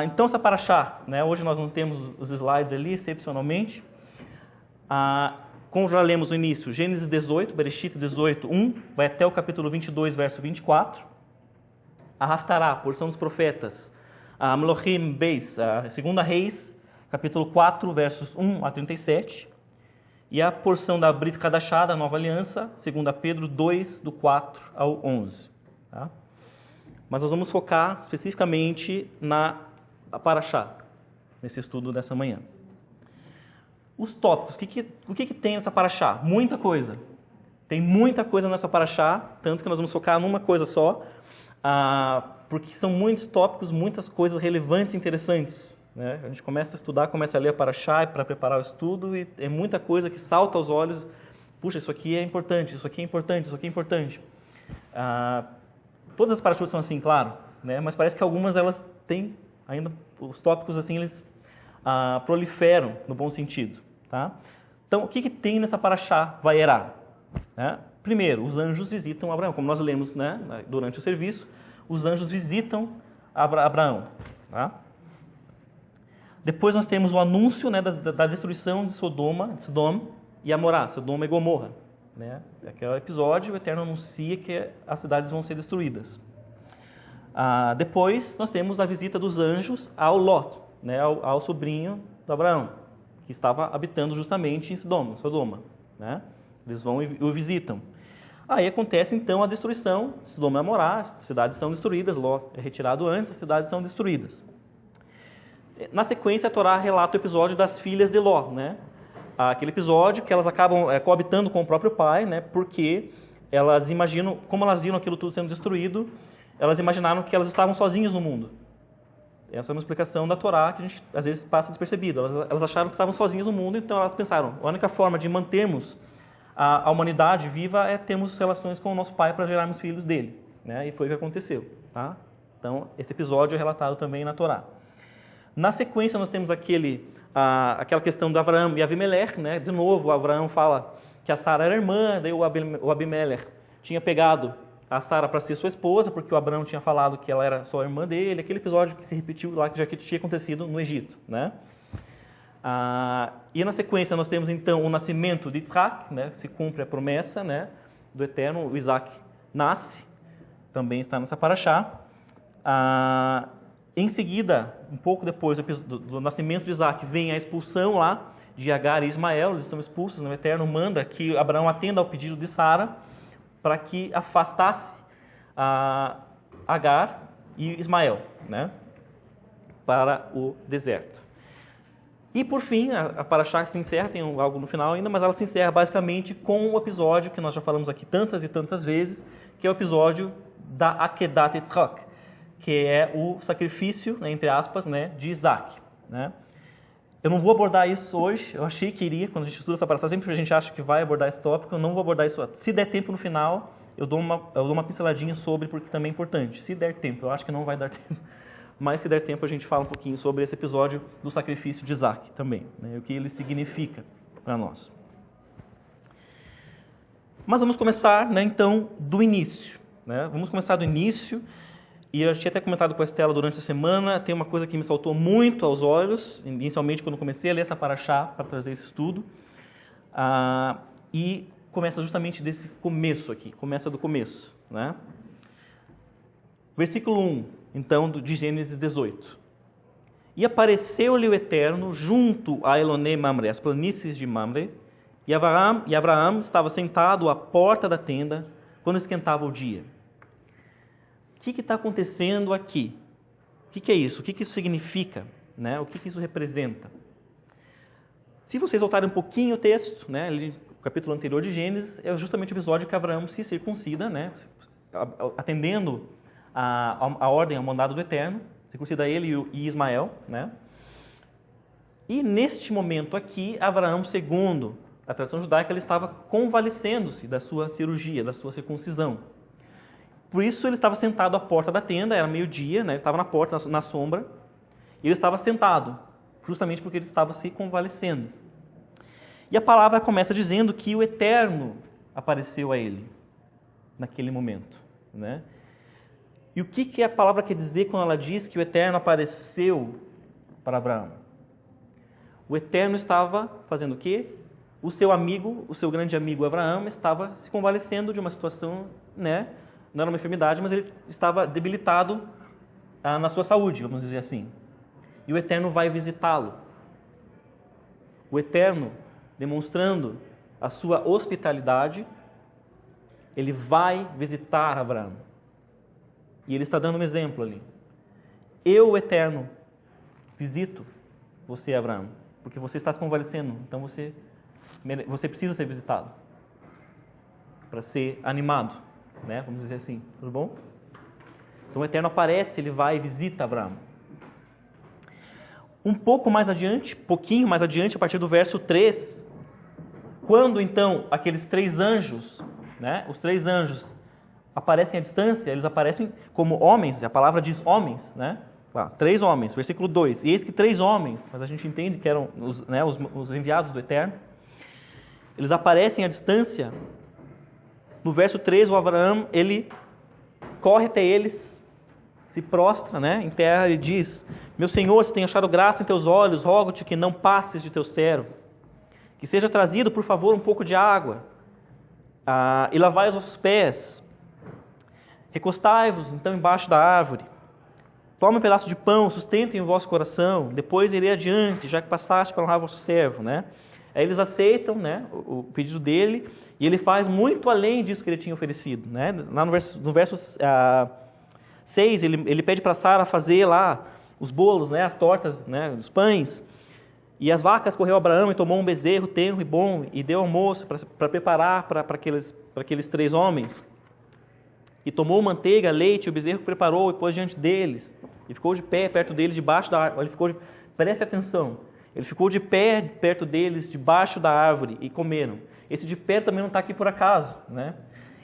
Então, essa paraxá, né, hoje nós não temos os slides ali, excepcionalmente. Como já lemos no início, Gênesis 18, Bereshit 18, 1, vai até o capítulo 22, verso 24. A Haftará, porção dos profetas. A Melohim Beis, a segunda Reis, capítulo 4, versos 1 a 37. E a porção da Brit Hadashah, da Nova Aliança, 2 Pedro 2, do 4 ao 11. Tá? Mas nós vamos focar especificamente na paraxá, nesse estudo dessa manhã. Os tópicos, o que tem nessa paraxá? Muita coisa. Tem muita coisa nessa paraxá, tanto que nós vamos focar numa coisa só, porque são muitos tópicos, muitas coisas relevantes e interessantes. Né? A gente começa a estudar, começa a ler a paraxá para preparar o estudo, e é muita coisa que salta aos olhos. Puxa, isso aqui é importante, isso aqui é importante, isso aqui é importante. Todas as paraxás são assim, claro, né? Mas parece que algumas elas têm ainda, os tópicos assim, eles proliferam no bom sentido. Tá? Então, o que tem nessa paraxá Vaierá? Né? Primeiro, os anjos visitam Abraão, como nós lemos, né, durante o serviço, os anjos visitam Abraão. Tá? Depois nós temos o anúncio, né, da destruição de Sodoma e Amorá, Sodoma e Gomorra. Né? Aquele episódio, o Eterno anuncia que as cidades vão ser destruídas. Depois nós temos a visita dos anjos ao Lot, né, ao sobrinho de Abraão, que estava habitando justamente em Sodoma. Né? Eles vão e o visitam. Aí acontece então a destruição de Sodoma e Amorá, as cidades são destruídas, Lot é retirado antes, as cidades são destruídas. Na sequência, a Torá relata o episódio das filhas de Ló, né? Aquele episódio que elas acabam coabitando com o próprio pai, né? Porque elas imaginam, como elas viram aquilo tudo sendo destruído, elas imaginaram que elas estavam sozinhas no mundo. Essa é uma explicação da Torá que a gente às vezes passa despercebido. Elas acharam que estavam sozinhas no mundo, então elas pensaram, a única forma de mantermos a humanidade viva é termos relações com o nosso pai para gerarmos filhos dele. Né? E foi o que aconteceu. Tá? Então, esse episódio é relatado também na Torá. Na sequência, nós temos aquela questão de Abraão e Abimelech. Né? De novo, Abraão fala que a Sara era irmã, daí o Abimelech tinha pegado a Sara para ser sua esposa, porque o Abraão tinha falado que ela era só irmã dele. Aquele episódio que se repetiu lá, que já tinha acontecido no Egito. Né? E na sequência nós temos então o nascimento de Isaac, né? Se cumpre a promessa, né, do Eterno, o Isaac nasce, também está nessa paraxá. Em seguida, um pouco depois do nascimento de Isaac, vem a expulsão lá de Agar e Ismael, eles são expulsos, né? O Eterno manda que Abraão atenda ao pedido de Sara para que afastasse Agar e Ismael, né, para o deserto. E, por fim, a paraxá se encerra, tem algo no final ainda, mas ela se encerra basicamente com o episódio que nós já falamos aqui tantas e tantas vezes, que é o episódio da Akedat Yitzhak, que é o sacrifício, né, entre aspas, né, de Isaac. Né? Eu não vou abordar isso hoje, eu achei que iria, quando a gente estuda essa paraxá, sempre a gente acha que vai abordar esse tópico, eu não vou abordar isso. Se der tempo no final, eu dou uma pinceladinha sobre, porque também é importante. Se der tempo, eu acho que não vai dar tempo. Mas se der tempo a gente fala um pouquinho sobre esse episódio do sacrifício de Isaac também, né, o que ele significa para nós. Mas vamos começar, né, então, do início. Né? Vamos começar do início, e eu tinha até comentado com a Estela durante a semana, tem uma coisa que me saltou muito aos olhos, inicialmente quando comecei a ler essa paraxá para trazer esse estudo, e começa justamente desse começo aqui, começa do começo. Né? Versículo 1. Então, de Gênesis 18. E apareceu-lhe o Eterno junto a Elonê Mamre, as planícies de Mamre, e Abraão estava sentado à porta da tenda quando esquentava o dia. O que está acontecendo aqui? O que é isso? O que isso significa? Né? O que isso representa? Se vocês voltarem um pouquinho o texto, né, ali, o capítulo anterior de Gênesis, é justamente o episódio que Abraão se circuncida, né, atendendo a ordem, ao mandado do Eterno, circuncida ele e Ismael, né? E neste momento aqui, Abraão, segundo a tradição judaica, ele estava convalescendo-se da sua cirurgia, da sua circuncisão. Por isso ele estava sentado à porta da tenda, era meio-dia, né? Ele estava na porta, na sombra, e ele estava sentado, justamente porque ele estava se convalescendo. E a palavra começa dizendo que o Eterno apareceu a ele, naquele momento, né? E o que a palavra quer dizer quando ela diz que o Eterno apareceu para Abraão? O Eterno estava fazendo o quê? O seu amigo, o seu grande amigo Abraão, estava se convalescendo de uma situação, né? Não era uma enfermidade, mas ele estava debilitado na sua saúde, vamos dizer assim. E o Eterno vai visitá-lo. O Eterno, demonstrando a sua hospitalidade, ele vai visitar Abraão. E ele está dando um exemplo ali. Eu, o Eterno, visito você, Abraão, porque você está se convalescendo. Então você precisa ser visitado para ser animado, né? Vamos dizer assim, tudo bom? Então o Eterno aparece, ele vai e visita Abraão. Um pouquinho mais adiante, a partir do verso 3, quando então aqueles 3 anjos, né? Os 3 anjos aparecem à distância, eles aparecem como homens, a palavra diz homens, né? 3 homens, versículo 2. E eis que 3 homens, mas a gente entende que eram os enviados do Eterno, eles aparecem à distância. No verso 3, o Abraão, ele corre até eles, se prostra, né, em terra e diz: meu Senhor, se tem achado graça em teus olhos, rogo-te que não passes de teu servo, que seja trazido, por favor, um pouco de água, e lavai os vossos pés, recostai-vos então embaixo da árvore, tome um pedaço de pão, sustentem o vosso coração, depois irei adiante, já que passaste para honrar vosso servo, né? Aí eles aceitam, né, o pedido dele, e ele faz muito além disso que ele tinha oferecido, né? Lá no verso 6, ele pede para Sara fazer lá os bolos, né, as tortas, né, os pães, e as vacas correu Abraão e tomou um bezerro tenro e bom, e deu almoço para preparar para aqueles 3 homens, e tomou manteiga, leite, e o bezerro que preparou e pôs diante deles, e ficou de pé perto deles, debaixo da árvore. Preste atenção, ele ficou de pé perto deles, debaixo da árvore, e comeram. Esse de pé também não está aqui por acaso, né?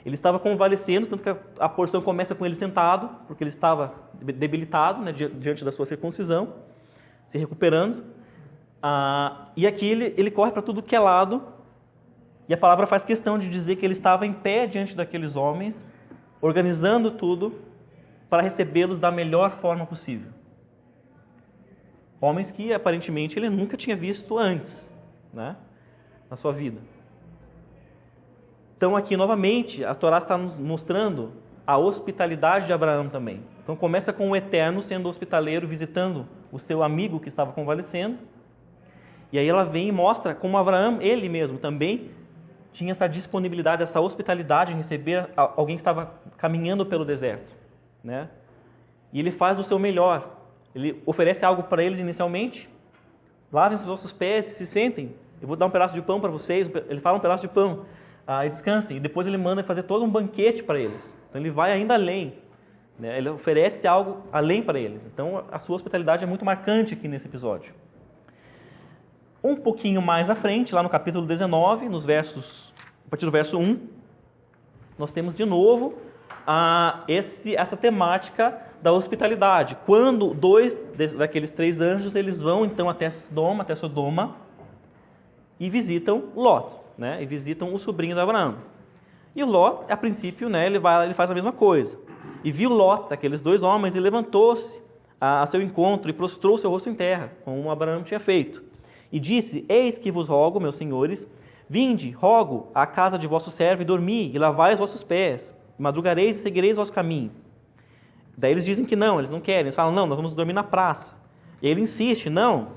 Ele estava convalescendo, tanto que a porção começa com ele sentado, porque ele estava debilitado, né, diante da sua circuncisão, se recuperando. E aqui ele corre para tudo que é lado, e a palavra faz questão de dizer que ele estava em pé diante daqueles homens, organizando tudo para recebê-los da melhor forma possível. Homens que aparentemente ele nunca tinha visto antes, né, na sua vida. Então aqui novamente a Torá está nos mostrando a hospitalidade de Abraão também. Então começa com o Eterno sendo hospitaleiro, visitando o seu amigo que estava convalescendo. E aí ela vem e mostra como Abraão, ele mesmo também, tinha essa disponibilidade, essa hospitalidade em receber alguém que estava caminhando pelo deserto, né? E ele faz do seu melhor. Ele oferece algo para eles inicialmente. Lavem os vossos pés e se sentem. Eu vou dar um pedaço de pão para vocês. Ele fala um pedaço de pão. E descansem. E depois ele manda fazer todo um banquete para eles. Então ele vai ainda além, né? Ele oferece algo além para eles. Então a sua hospitalidade é muito marcante aqui nesse episódio. Um pouquinho mais à frente, lá no capítulo 19, a partir do verso 1, nós temos de novo essa temática da hospitalidade. Quando 2 daqueles 3 anjos, eles vão então até Sodoma e visitam Ló, né? E visitam o sobrinho de Abraão. E o Ló, a princípio, né, ele faz a mesma coisa. E viu Ló, aqueles 2 homens, e levantou-se a seu encontro e prostrou seu rosto em terra, como Abraão tinha feito. E disse: eis que vos rogo, meus senhores, vinde, rogo, à casa de vosso servo e dormi, e lavai os vossos pés, e madrugareis e seguireis vosso caminho. Daí eles dizem que não, eles não querem, eles falam: não, nós vamos dormir na praça. E ele insiste: não,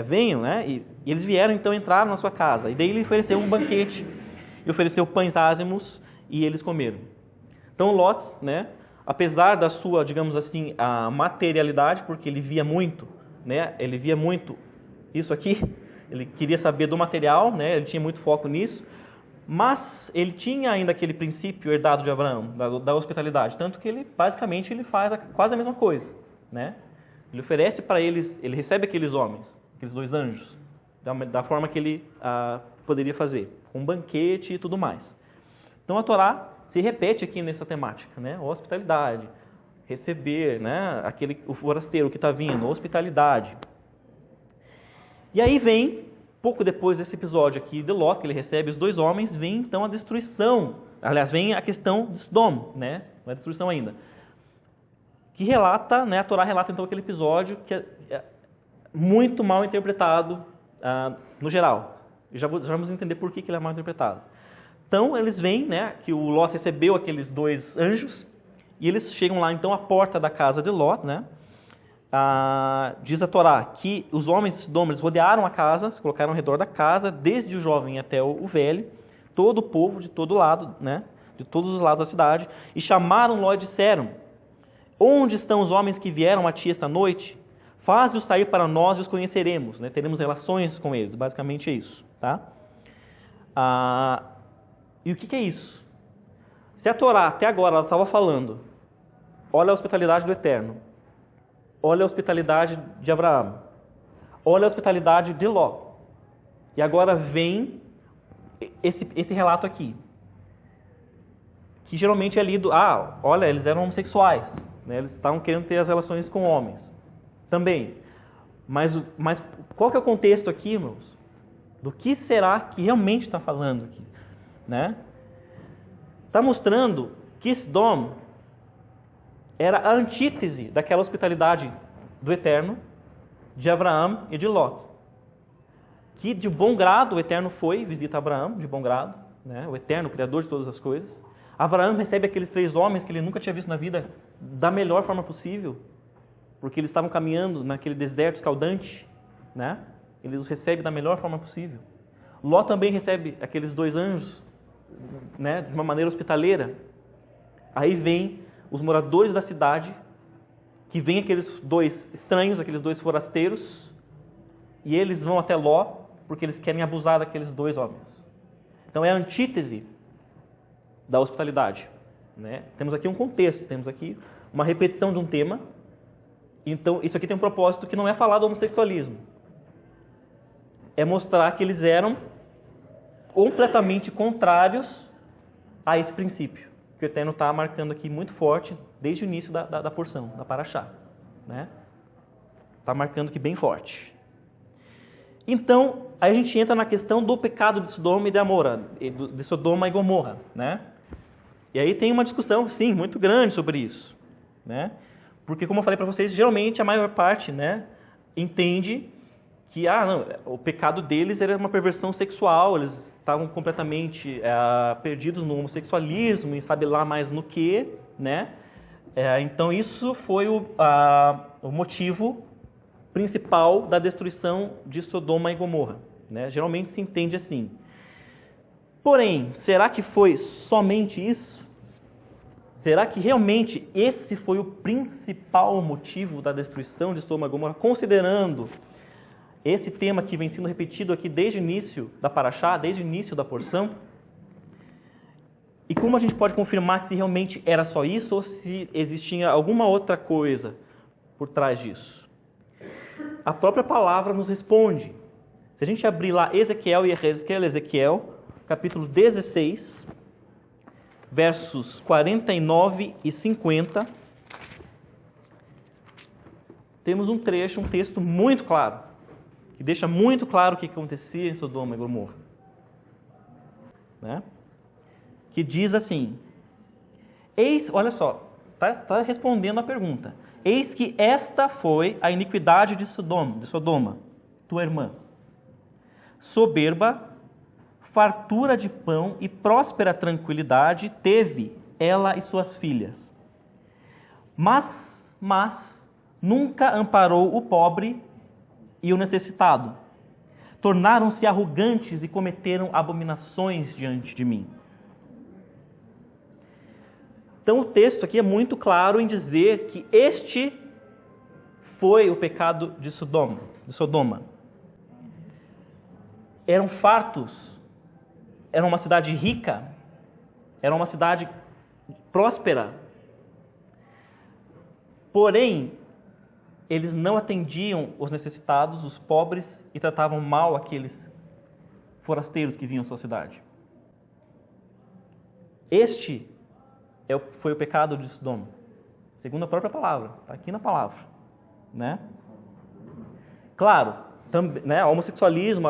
venham, né? E eles vieram, então entraram na sua casa. E daí ele ofereceu um banquete, e ofereceu pães ázimos, e eles comeram. Então Ló, né, apesar da sua, digamos assim, a materialidade, porque ele via muito, né, isso aqui, ele queria saber do material, né, ele tinha muito foco nisso, mas ele tinha ainda aquele princípio herdado de Abraão, da hospitalidade, tanto que ele, basicamente, ele faz quase a mesma coisa, né? Ele oferece para eles, ele recebe aqueles homens, aqueles 2 anjos, da forma que ele poderia fazer, com um banquete e tudo mais. Então a Torá se repete aqui nessa temática, né? Hospitalidade, receber, né? O forasteiro que está vindo, hospitalidade. E aí vem, pouco depois desse episódio aqui de Ló, que ele recebe os 2 homens, vem então a destruição. Aliás, vem a questão de Sodoma, né? Não é destruição ainda. que relata, né, a Torá relata então aquele episódio que é muito mal interpretado no geral. Já vamos entender por que ele é mal interpretado. Então, eles veem, né, que o Ló recebeu aqueles 2 anjos, e eles chegam lá, então, à porta da casa de Ló, né? Diz a Torá que os homens de Sodoma, eles rodearam a casa, se colocaram ao redor da casa, desde o jovem até o velho, todo o povo de todo lado, né, de todos os lados da cidade, e chamaram Ló e disseram: onde estão os homens que vieram a ti esta noite? Faze-os sair para nós e os conheceremos, né? Teremos relações com eles, basicamente é isso. Tá? E o que é isso? Se a Torá até agora ela estava falando, olha a hospitalidade do Eterno, olha a hospitalidade de Abraão, olha a hospitalidade de Ló, e agora vem esse relato aqui, que geralmente é lido, olha, eles eram homossexuais, né? Eles estavam querendo ter as relações com homens também. Mas qual que é o contexto aqui, irmãos? Do que será que realmente está falando aqui? Né? Está mostrando que Sodoma era a antítese daquela hospitalidade do Eterno, de Abraão e de Ló. Que de bom grado o Eterno foi, visita Abraão, de bom grado, né? O Eterno, o Criador de todas as coisas. Abraão recebe aqueles 3 homens que ele nunca tinha visto na vida da melhor forma possível, porque eles estavam caminhando naquele deserto escaldante, né? Ele os recebe da melhor forma possível. Ló também recebe aqueles 2 anjos, né, de uma maneira hospitaleira. Aí vem os moradores da cidade, que vêm aqueles 2 estranhos, aqueles 2 forasteiros, e eles vão até Ló, porque eles querem abusar daqueles 2 homens. Então é a antítese da hospitalidade, né? Temos aqui um contexto, temos aqui uma repetição de um tema. Então, isso aqui tem um propósito que não é falar do homossexualismo. É mostrar que eles eram completamente contrários a esse princípio, que o Eterno está marcando aqui muito forte desde o início da porção, da Paraxá, né? Está marcando aqui bem forte. Então, aí a gente entra na questão do pecado de Sodoma e de Sodoma e Gomorra, né? E aí tem uma discussão, sim, muito grande sobre isso, né? Porque, como eu falei para vocês, geralmente a maior parte, né, entende que o pecado deles era uma perversão sexual, eles estavam completamente perdidos no homossexualismo e sabe lá mais no que, né? Então isso foi o motivo principal da destruição de Sodoma e Gomorra, né? Geralmente se entende assim. Porém, será que foi somente isso? Será que realmente esse foi o principal motivo da destruição de Sodoma e Gomorra, considerando esse tema que vem sendo repetido aqui desde o início da Paraxá, desde o início da porção? E como a gente pode confirmar se realmente era só isso ou se existia alguma outra coisa por trás disso? A própria palavra nos responde. Se a gente abrir lá Ezequiel, capítulo 16, versos 49 e 50, temos um texto muito claro, que deixa muito claro o que acontecia em Sodoma e Gomorra, né? Que diz assim, olha só, está respondendo a pergunta, eis que esta foi a iniquidade de Sodoma, tua irmã, soberba, fartura de pão e próspera tranquilidade teve ela e suas filhas. Mas nunca amparou o pobre e o necessitado. Tornaram-se arrogantes e cometeram abominações diante de mim. Então o texto aqui é muito claro em dizer que este foi o pecado de Sodoma. Eram fartos, era uma cidade rica, era uma cidade próspera. Porém, eles não atendiam os necessitados, os pobres, e tratavam mal aqueles forasteiros que vinham à sua cidade. Este foi o pecado de Sodoma, segundo a própria palavra, está aqui na palavra, né? Claro, né, o homossexualismo,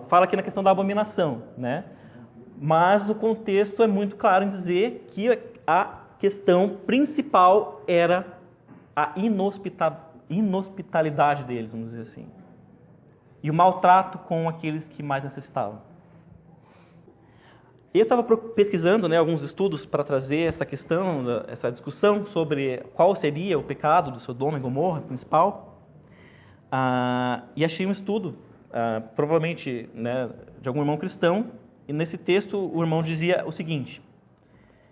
fala aqui na questão da abominação, né? Mas o contexto é muito claro em dizer que a questão principal era a inhospitalidade deles, vamos dizer assim, e o maltrato com aqueles que mais necessitavam. Eu estava pesquisando, né, alguns estudos para trazer essa questão, essa discussão sobre qual seria o pecado de Sodoma e Gomorra principal, e achei um estudo, provavelmente, né, de algum irmão cristão, e nesse texto o irmão dizia o seguinte: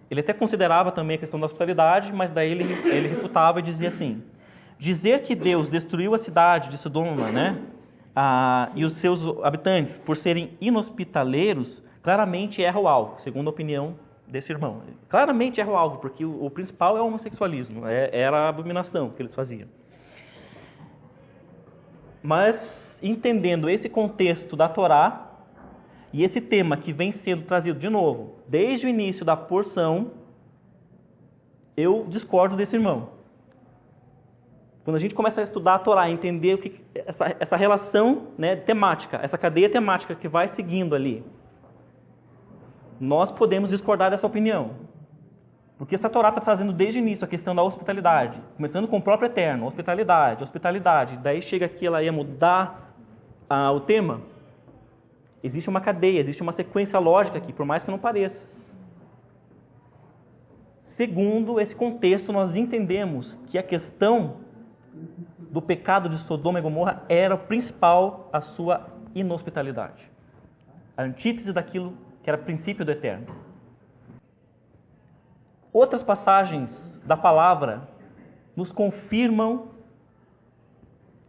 ele até considerava também a questão da hospitalidade, mas daí ele refutava e dizia assim: dizer que Deus destruiu a cidade de Sodoma, né, e os seus habitantes por serem inhospitaleiros, claramente erra o alvo, segundo a opinião desse irmão. Claramente erra o alvo, porque o principal é o homossexualismo, era a abominação que eles faziam. Mas, entendendo esse contexto da Torá, e esse tema que vem sendo trazido de novo, desde o início da porção, eu discordo desse irmão. Quando a gente começa a estudar a Torá, entender o que, essa relação, né, temática, essa cadeia temática que vai seguindo ali, nós podemos discordar dessa opinião. Porque essa Torá está trazendo desde o início a questão da hospitalidade, começando com o próprio Eterno, hospitalidade, daí chega aqui, ela ia mudar o tema. Existe uma cadeia, existe uma sequência lógica aqui, por mais que não pareça. Segundo esse contexto, nós entendemos que a questão do pecado de Sodoma e Gomorra era o principal, a sua inhospitalidade. A antítese daquilo que era princípio do Eterno. Outras passagens da palavra nos confirmam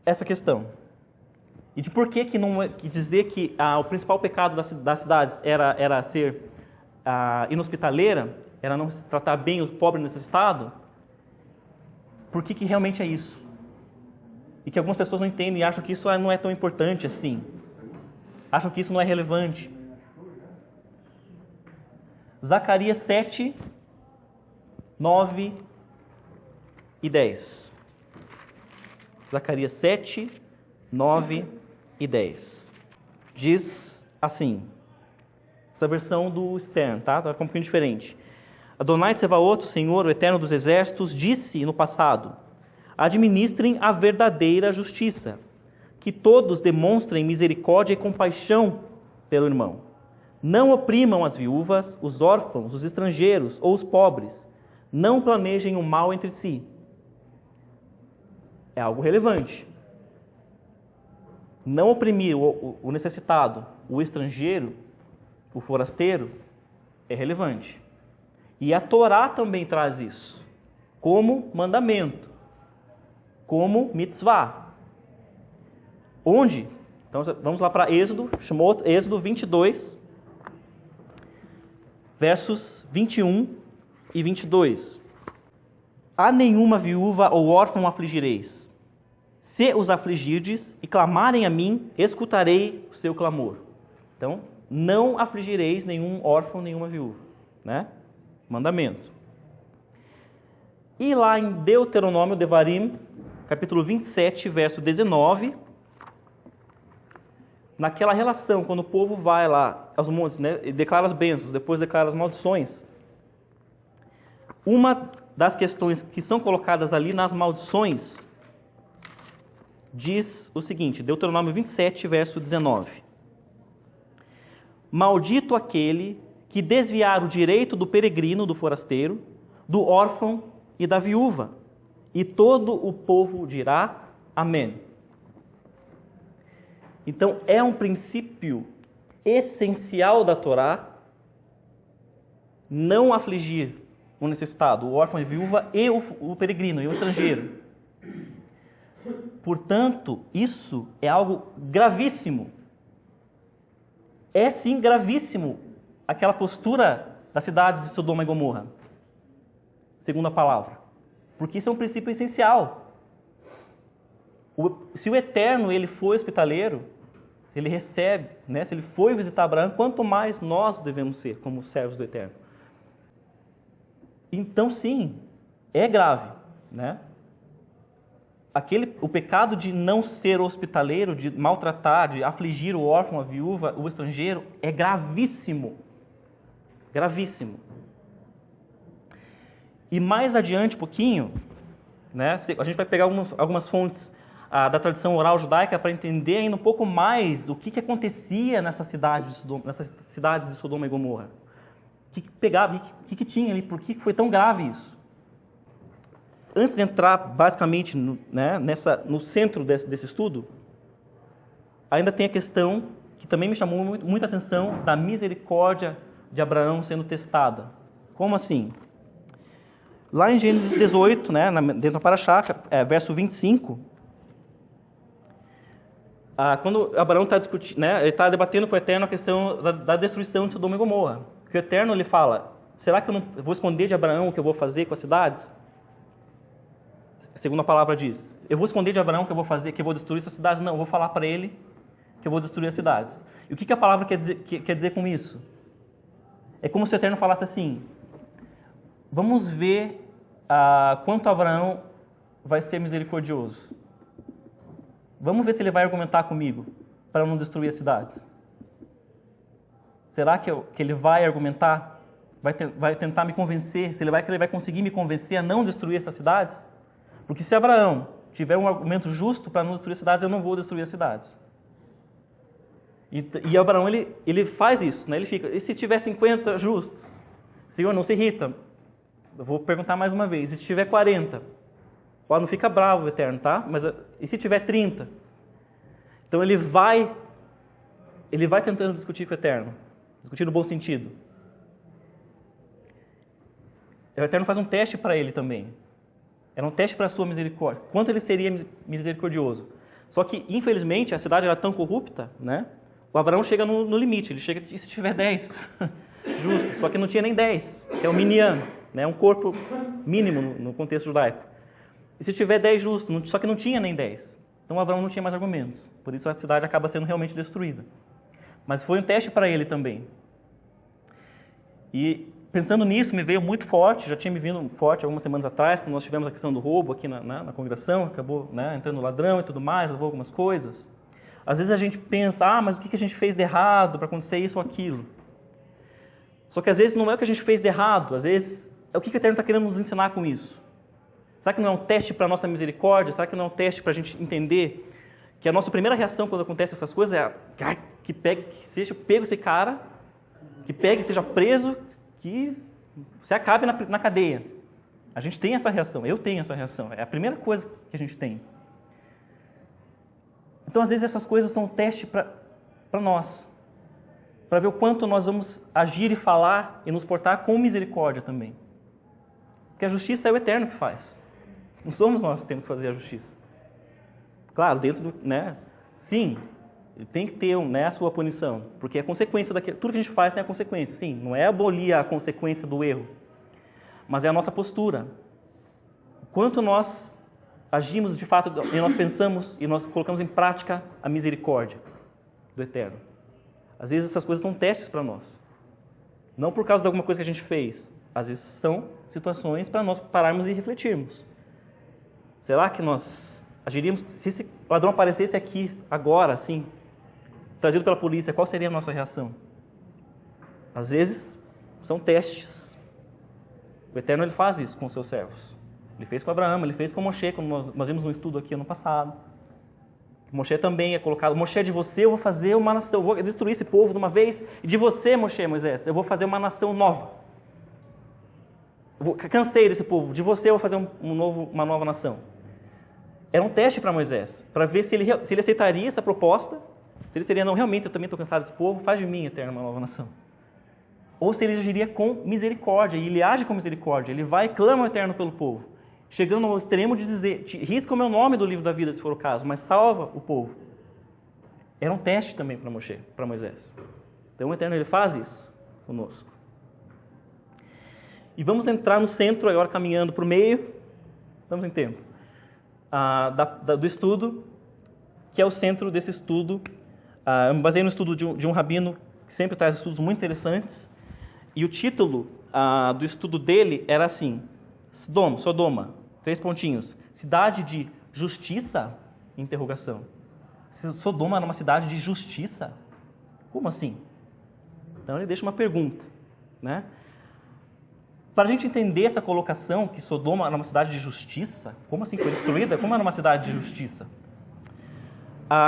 essa questão. E de por que dizer que o principal pecado das cidades era ser inhospitaleira, era não tratar bem o pobre necessitado? Por que realmente é isso? E que algumas pessoas não entendem e acham que isso não é tão importante assim. Acham que isso não é relevante. Zacarias 7, 9 e 10. Zacarias 7, 9 e 10. Diz assim, essa versão do Stern, tá? Tá um pouquinho diferente. Adonai Tsevaot, o Senhor, o Eterno dos Exércitos, disse no passado: administrem a verdadeira justiça, que todos demonstrem misericórdia e compaixão pelo irmão. Não oprimam as viúvas, os órfãos, os estrangeiros ou os pobres. Não planejem o mal entre si. É algo relevante. Não oprimir o necessitado, o estrangeiro, o forasteiro, é relevante. E a Torá também traz isso, como mandamento, como mitzvah. Onde? Então vamos lá para Êxodo, chamou Êxodo 22, versos 21 e 22. A nenhuma viúva ou órfão afligireis. Se os afligirdes e clamarem a mim, escutarei o seu clamor. Então, não afligireis nenhum órfão, nenhuma viúva, né? Mandamento. E lá em Deuteronômio, Devarim, capítulo 27, verso 19, naquela relação, quando o povo vai lá aos montes, né, e declara as bênçãos, depois declara as maldições, uma das questões que são colocadas ali nas maldições diz o seguinte, Deuteronômio 27, verso 19. Maldito aquele que desviar o direito do peregrino, do forasteiro, do órfão e da viúva. E todo o povo dirá amém. Então, é um princípio essencial da Torá não afligir o necessitado, o órfão e a viúva e o peregrino, e o estrangeiro. Portanto, isso é algo gravíssimo. É sim gravíssimo aquela postura das cidades de Sodoma e Gomorra, segundo a palavra. Porque isso é um princípio essencial. Se o Eterno ele foi hospitaleiro, se ele recebe, né, se ele foi visitar Abraão, quanto mais nós devemos ser como servos do Eterno. Então, sim, é grave, né? O pecado de não ser hospitaleiro, de maltratar, de afligir o órfão, a viúva, o estrangeiro, é gravíssimo. Gravíssimo. E mais adiante um pouquinho, né? A gente vai pegar algumas fontes da tradição oral judaica para entender ainda um pouco mais o que acontecia nessas cidades de Sodoma e Gomorra. O que pegava, o que tinha ali, por que foi tão grave isso? Antes de entrar basicamente no centro desse estudo, ainda tem a questão que também me chamou muita atenção da misericórdia de Abraão sendo testada. Como assim? Lá em Gênesis 18, dentro da Parashá, verso 25, quando Abraão está discutindo, ele está debatendo com o Eterno a questão da destruição de Sodoma e Gomorra, que o Eterno ele fala, será que eu não vou esconder de Abraão o que eu vou fazer com as cidades? Segundo a palavra diz, eu vou esconder de Abraão o que eu vou fazer, que eu vou destruir essas cidades? Não, eu vou falar para ele que eu vou destruir as cidades. E o que a palavra quer dizer com isso? É como se o Eterno falasse assim, vamos ver quanto Abraão vai ser misericordioso. Vamos ver se ele vai argumentar comigo para não destruir as cidades. Será que ele vai argumentar? Vai tentar me convencer? Será que ele vai conseguir me convencer a não destruir essas cidades? Porque se Abraão tiver um argumento justo para não destruir as cidades, eu não vou destruir as cidades. E Abraão, ele faz isso, Ele fica, e se tiver 50 justos? Senhor, não se irrita. Eu vou perguntar mais uma vez, e se tiver 40? Não fica bravo, Eterno, tá? Mas e se tiver 30? Então ele vai tentando discutir com o Eterno, discutir no bom sentido. O Eterno faz um teste para ele também. Era um teste para a sua misericórdia. Quanto ele seria misericordioso. Só que, infelizmente, a cidade era tão corrupta, O Abraão chega no limite. Ele chega, e se tiver 10? Justo. Só que não tinha nem 10, que é o minyan, um corpo mínimo no contexto judaico. E se tiver 10 justos? Só que não tinha nem 10. Então, Abraão não tinha mais argumentos. Por isso, a cidade acaba sendo realmente destruída. Mas foi um teste para ele também. E pensando nisso, me veio muito forte, já tinha me vindo forte algumas semanas atrás, quando nós tivemos a questão do roubo aqui na congregação, acabou entrando ladrão e tudo mais, levou algumas coisas. Às vezes a gente pensa, mas o que a gente fez de errado para acontecer isso ou aquilo? Só que às vezes não é o que a gente fez de errado, às vezes é o que o Eterno está querendo nos ensinar com isso. Será que não é um teste para a nossa misericórdia? Será que não é um teste para a gente entender que a nossa primeira reação quando acontecem essas coisas é que seja pego esse cara, que pegue, seja preso, que se acabe na cadeia. A gente tem essa reação, eu tenho essa reação, é a primeira coisa que a gente tem. Então, às vezes, essas coisas são um teste para nós, para ver o quanto nós vamos agir e falar e nos portar com misericórdia também. Porque a justiça é o Eterno que faz. Não somos nós que temos que fazer a justiça. Claro, dentro do... Sim, tem que ter a sua punição, porque é consequência daquilo. Tudo que a gente faz tem a consequência. Sim, não é abolir a consequência do erro, mas é a nossa postura. Quanto nós agimos de fato, e nós pensamos e nós colocamos em prática a misericórdia do Eterno. Às vezes essas coisas são testes para nós. Não por causa de alguma coisa que a gente fez. Às vezes são situações para nós pararmos e refletirmos. Será que nós agiríamos, se esse ladrão aparecesse aqui agora, assim, trazido pela polícia, qual seria a nossa reação? Às vezes são testes. O Eterno ele faz isso com os seus servos. Ele fez com Abraão, ele fez com Moshe, quando nós vimos um estudo aqui ano passado. Moshe também é colocado, Moshe, de você eu vou fazer uma nação, eu vou destruir esse povo de uma vez, e de você, Moshe, Moisés, eu vou fazer uma nação nova. Cansei desse povo, de você eu vou fazer uma nova nação. Era um teste para Moisés, para ver se ele aceitaria essa proposta, se ele seria, não, realmente eu também estou cansado desse povo, faz de mim, Eterno, uma nova nação. Ou se ele agiria com misericórdia, e ele age com misericórdia, ele vai e clama ao Eterno pelo povo, chegando ao extremo de dizer, risca o meu nome do livro da vida, se for o caso, mas salva o povo. Era um teste também para Moisés. Então o Eterno ele faz isso conosco. E vamos entrar no centro, agora caminhando para o meio, estamos em tempo, do estudo, que é o centro desse estudo. Eu me baseei no estudo de um rabino que sempre traz estudos muito interessantes, e o título do estudo dele era assim, Sodoma, 3 pontinhos, cidade de justiça? Interrogação. Sodoma era uma cidade de justiça? Como assim? Então ele deixa uma pergunta, para a gente entender essa colocação, que Sodoma era uma cidade de justiça, como assim foi destruída? Como era uma cidade de justiça?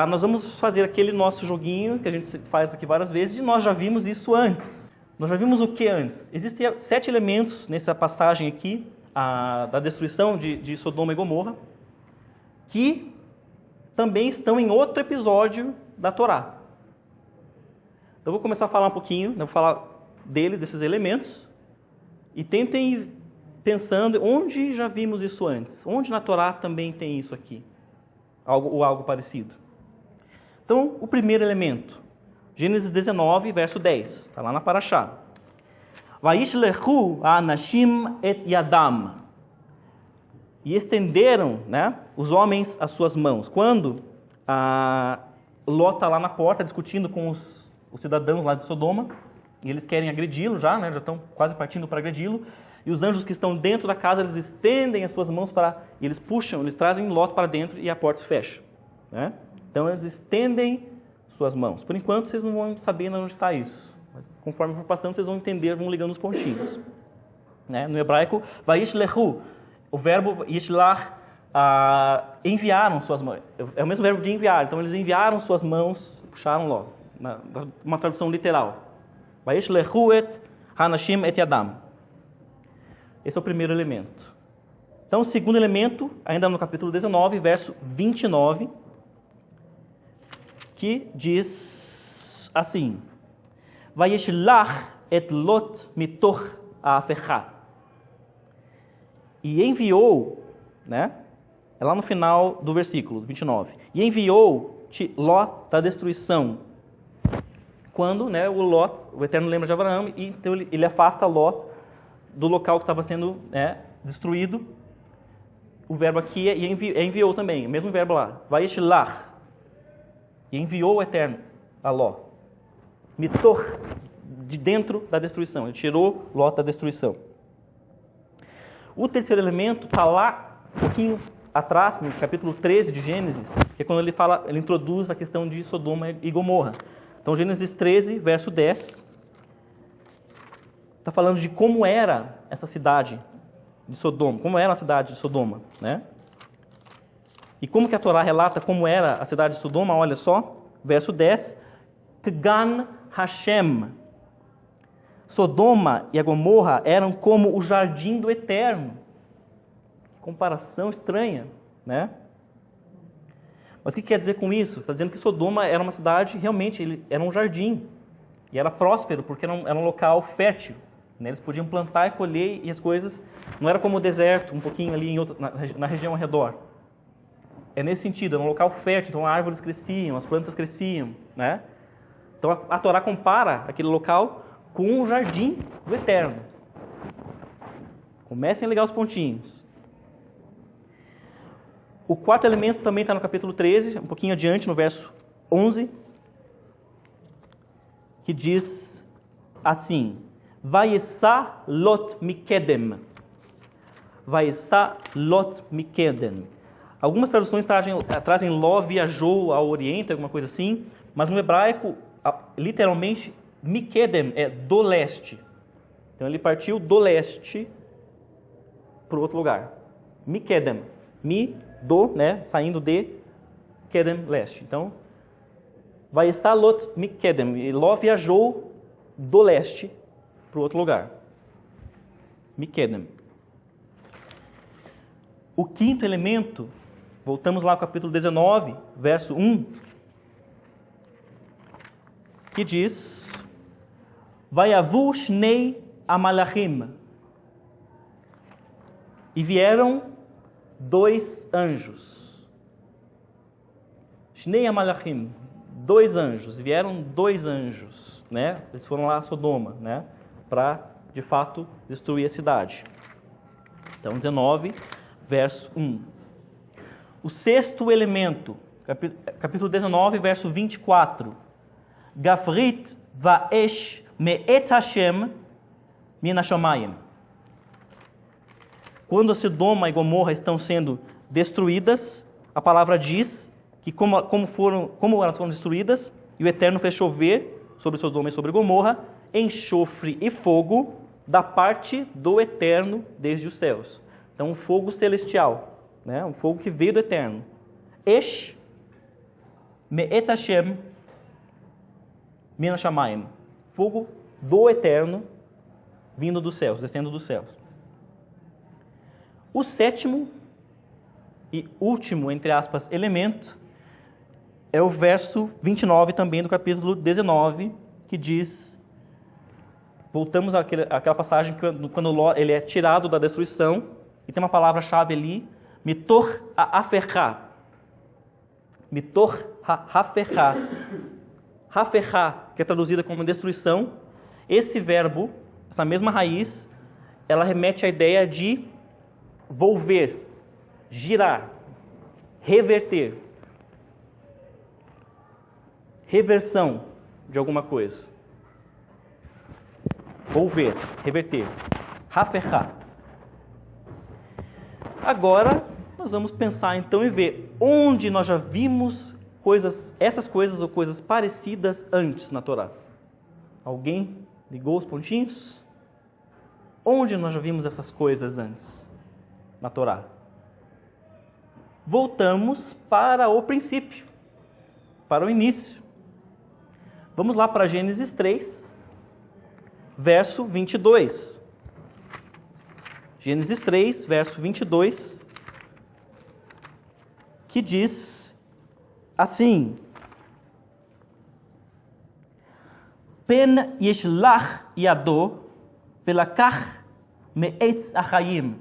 Nós vamos fazer aquele nosso joguinho, que a gente faz aqui várias vezes, e nós já vimos isso antes. Nós já vimos o que antes? Existem 7 elementos nessa passagem aqui, da destruição de Sodoma e Gomorra, que também estão em outro episódio da Torá. Eu vou começar a falar um pouquinho, vou falar deles, desses elementos, e tentem ir pensando onde já vimos isso antes, onde na Torá também tem isso aqui, algo parecido. Então, o primeiro elemento, Gênesis 19, verso 10, está lá na Parashá. Vaishlechu anashim et yadam. E estenderam, né, os homens as suas mãos. Quando Ló está lá na porta discutindo com os cidadãos lá de Sodoma, e eles querem agredi-lo já, né, já estão quase partindo para agredi-lo, e os anjos que estão dentro da casa, eles estendem as suas mãos e eles puxam, eles trazem Ló para dentro e a porta se fecha, né? Então eles estendem suas mãos. Por enquanto vocês não vão saber onde está isso, mas conforme for passando vocês vão entender, vão ligando os pontinhos, né? No hebraico, vaishlechu, o verbo yishlach, enviaram suas mãos, é o mesmo verbo de enviar, então eles enviaram suas mãos, puxaram Ló, uma tradução literal. Vaishlechu et hanashim et yadam. Esse é o primeiro elemento. Então, o segundo elemento, ainda no capítulo 19, verso 29, que diz assim: Vayishlach et Lot mitoch ha'afechá. E enviou, né? É lá no final do versículo 29. E enviou Ló da destruição. Quando, né, o Eterno lembra de Abraão, e então ele afasta Ló do local que estava sendo destruído. O verbo aqui é enviou também, o mesmo verbo lá. Vayishlach. E enviou o Eterno a Ló. Mitoch, de dentro da destruição. Ele tirou Ló da destruição. O terceiro elemento está lá, um pouquinho atrás, no capítulo 13 de Gênesis, que é quando ele introduz a questão de Sodoma e Gomorra. Então, Gênesis 13, verso 10, está falando de como era essa cidade de Sodoma, como era a cidade de Sodoma, né? E como que a Torá relata como era a cidade de Sodoma? Olha só, verso 10, Kgan Hashem. Sodoma e a Gomorra eram como o jardim do Eterno. Comparação estranha, né? Mas o que quer dizer com isso? Está dizendo que Sodoma era uma cidade, realmente, era um jardim. E era próspero, porque era um local fértil. Né? Eles podiam plantar e colher, e as coisas não era como o deserto, um pouquinho ali na região ao redor. É nesse sentido, era um local fértil, então as árvores cresciam, as plantas cresciam, né? Então a Torá compara aquele local com o jardim do Eterno. Comecem a ligar os pontinhos. O quarto elemento também está no capítulo 13, um pouquinho adiante, no verso 11, que diz assim: Vayesá Lot Mikedem. Vayesá Lot Mikedem. Algumas traduções trazem Ló viajou ao Oriente, alguma coisa assim, mas no hebraico, literalmente, Mikedem é do leste. Então ele partiu do leste para o outro lugar. Mikedem. Do, né, saindo de Kedem, leste. Então, vai estar Lot Mikedem. E Ló viajou do leste para o outro lugar. Mikedem. O quinto elemento, voltamos lá ao capítulo 19, verso 1, que diz: Vayavu Shnei Amalachim. E vieram 2 anjos. Shnei Amalachim, 2 anjos. Vieram 2 anjos, né? Eles foram lá a Sodoma, né? Para, de fato, destruir a cidade. Então, 19, verso 1. O sexto elemento, capítulo 19, verso 24. Gafrit va'esh me'et Hashem min hashamayim. Quando Sodoma e Gomorra estão sendo destruídas, a palavra diz que como elas foram destruídas, e o Eterno fez chover sobre Sodoma e sobre Gomorra enxofre e fogo da parte do Eterno desde os céus. Então, um fogo celestial, né? Um fogo que veio do Eterno. Esh me'et Hashem min hashamayim. Fogo do Eterno vindo dos céus, descendo dos céus. O sétimo e último, entre aspas, elemento é o verso 29 também do capítulo 19, que diz, voltamos àquela passagem quando ele é tirado da destruição, e tem uma palavra-chave ali, mitor ha'aferá. Mitor ha'aferá. Ha'aferá, que é traduzida como destruição. Esse verbo, essa mesma raiz, ela remete à ideia de volver, girar, reverter. Reversão de alguma coisa. Volver, reverter. Ha'aferá. Agora, nós vamos pensar então em ver onde nós já vimos essas coisas ou coisas parecidas antes na Torá. Alguém ligou os pontinhos? Onde nós já vimos essas coisas antes na Torá? Voltamos para o princípio, para o início. Vamos lá para Gênesis 3, verso 22. Gênesis 3, verso 22, que diz assim: Pen yeshlach yado velakach me'etz achayim.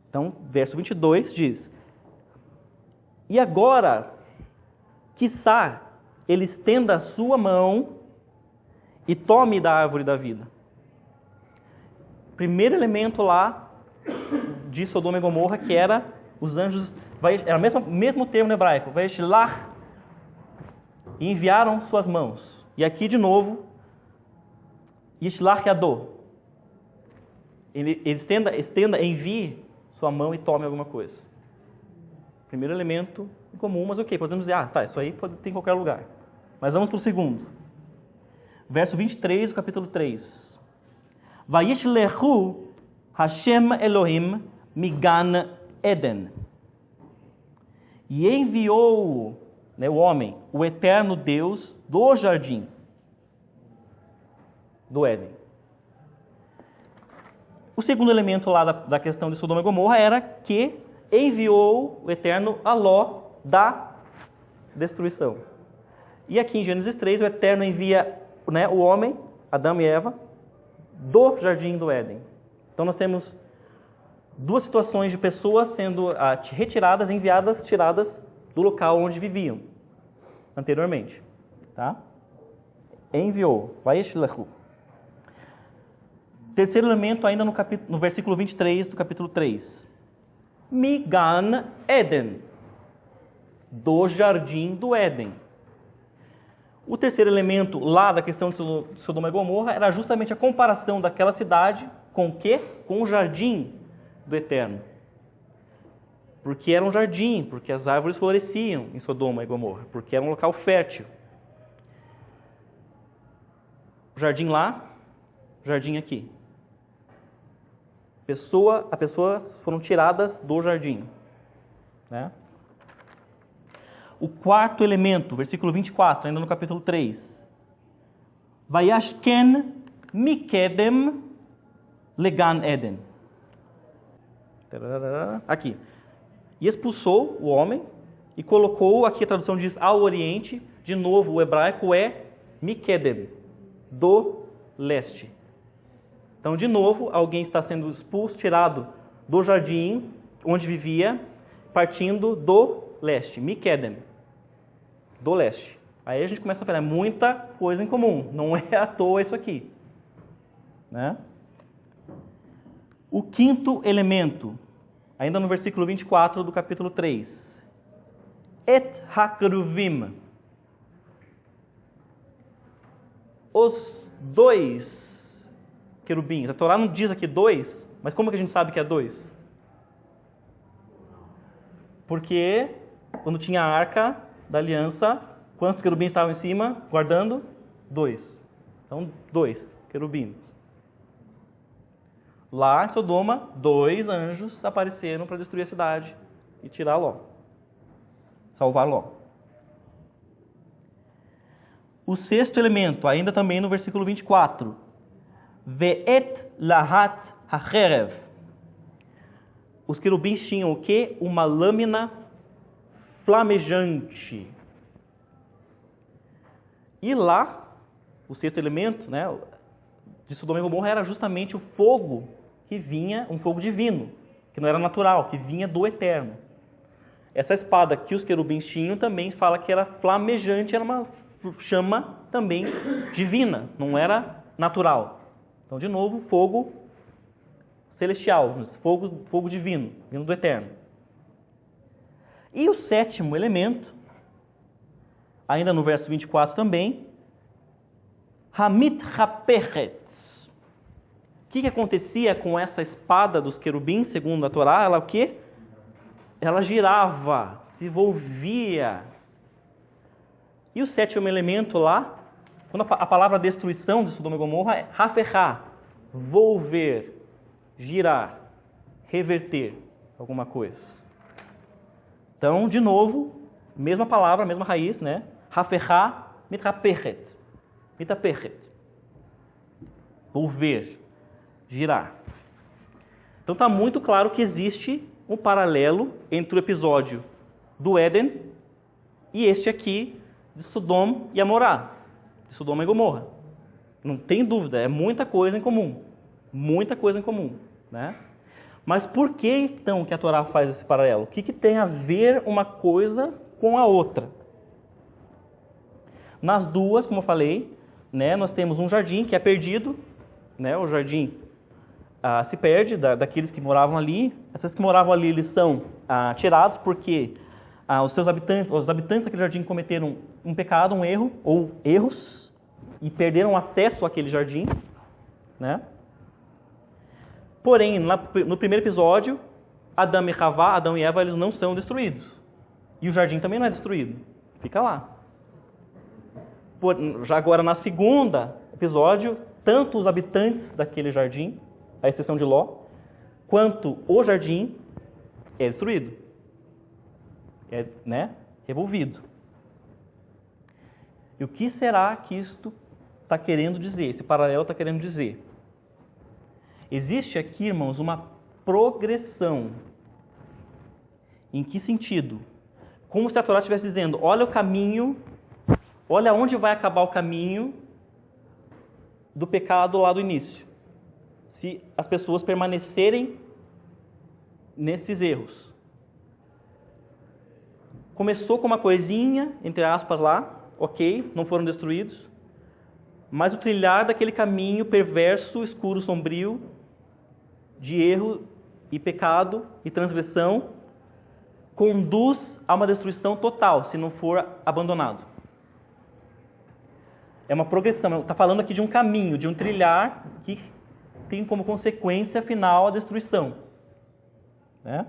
Então, verso 22 diz: E agora, quiçá, ele estenda a sua mão e tome da árvore da vida. Primeiro elemento lá de Sodoma e Gomorra, que era os anjos, era o mesmo termo no hebraico, Vaishlach, e enviaram suas mãos. E aqui de novo, Yishlach Yado. Ele estenda, envie sua mão e tome alguma coisa. Primeiro elemento em comum, mas ok, podemos dizer, isso aí pode ter em qualquer lugar. Mas vamos para o segundo. Verso 23 do capítulo 3. Vayishlechu Hashem Elohim migan Eden. E enviou o homem, o eterno Deus, do jardim do Éden. O segundo elemento lá da questão de Sodoma e Gomorra era que enviou o eterno a Ló da destruição. E aqui em Gênesis 3, o eterno envia o homem, Adão e Eva, do jardim do Éden. Então nós temos duas situações de pessoas sendo retiradas, enviadas, tiradas do local onde viviam anteriormente. Tá? Enviou. Vayishlechu. Terceiro elemento ainda no versículo 23 do capítulo 3. Migan Eden. Do jardim do Éden. O terceiro elemento lá da questão de Sodoma e Gomorra era justamente a comparação daquela cidade com o quê? Com o jardim do Eterno. Porque era um jardim, porque as árvores floresciam em Sodoma e Gomorra, porque era um local fértil. O jardim lá, o jardim aqui. As pessoas foram tiradas do jardim. Né? O quarto elemento, versículo 24, ainda no capítulo 3. Vayashken mikedem legan Eden. Aqui. E expulsou o homem e colocou, aqui a tradução diz ao oriente, de novo o hebraico é mikedem, do leste. Então, de novo, alguém está sendo expulso, tirado do jardim onde vivia, partindo do leste, mikedem, do leste. Aí a gente começa a falar, muita coisa em comum, não é à toa isso aqui. Né? O quinto elemento, ainda no versículo 24 do capítulo 3. Et hakruvim. Os dois querubins. A Torá não diz aqui dois, mas como que a gente sabe que é dois? Porque quando tinha a arca da aliança, quantos querubins estavam em cima guardando? 2. Então, 2 querubins. Lá em Sodoma, 2 anjos apareceram para destruir a cidade e tirar Ló. Salvar Ló. O 6º elemento, ainda também no versículo 24. Ve'et lahat hacherev. Os querubins tinham o quê? Uma lâmina flamejante. E lá, o 6º elemento, né, de Sodoma e Gomorra era justamente o fogo que vinha, um fogo divino, que não era natural, que vinha do eterno. Essa espada que os querubins tinham também fala que era flamejante, era uma chama também divina, não era natural. Então, de novo, fogo celestial, fogo divino, vindo do eterno. E o 7º elemento, ainda no verso 24 também, Hamit Hapechet. O que acontecia com essa espada dos querubins, segundo a Torá? Ela o quê? Ela girava, se envolvia. E o 7º elemento lá, quando a palavra destruição de Sodoma e Gomorra é Hafechá, volver, girar, reverter alguma coisa. Então, de novo, mesma palavra, mesma raiz, né? Hafechá mitapechet. Mitapechet. Volver, girar. Então está muito claro que existe um paralelo entre o episódio do Éden e este aqui de Sodoma e Amorá, de Sodoma e Gomorra. Não tem dúvida, é muita coisa em comum. Muita coisa em comum, né? Mas por que então que a Torá faz esse paralelo? O que tem a ver uma coisa com a outra? Nas duas, como eu falei, né, nós temos um jardim que é perdido, né, o jardim se perde daqueles que moravam ali. Esses que moravam ali, eles são tirados porque os habitantes daquele jardim cometeram um pecado, um erro, ou erros, e perderam acesso àquele jardim, né? Porém, no primeiro episódio, Adão e Eva, eles não são destruídos. E o jardim também não é destruído. Fica lá. Já agora, na segunda episódio, tanto os habitantes daquele jardim, à exceção de Ló, quanto o jardim é destruído. É, né, revolvido. E o que será que isto está querendo dizer? Esse paralelo está querendo dizer? Existe aqui, irmãos, uma progressão. Em que sentido? Como se a Torá estivesse dizendo, olha o caminho, olha onde vai acabar o caminho do pecado lá do início. Se as pessoas permanecerem nesses erros. Começou com uma coisinha, entre aspas lá, ok, não foram destruídos, mas o trilhar daquele caminho perverso, escuro, sombrio, de erro e pecado e transgressão, conduz a uma destruição total, se não for abandonado. É uma progressão, está falando aqui de um caminho, de um trilhar que tem como consequência final a destruição. Né?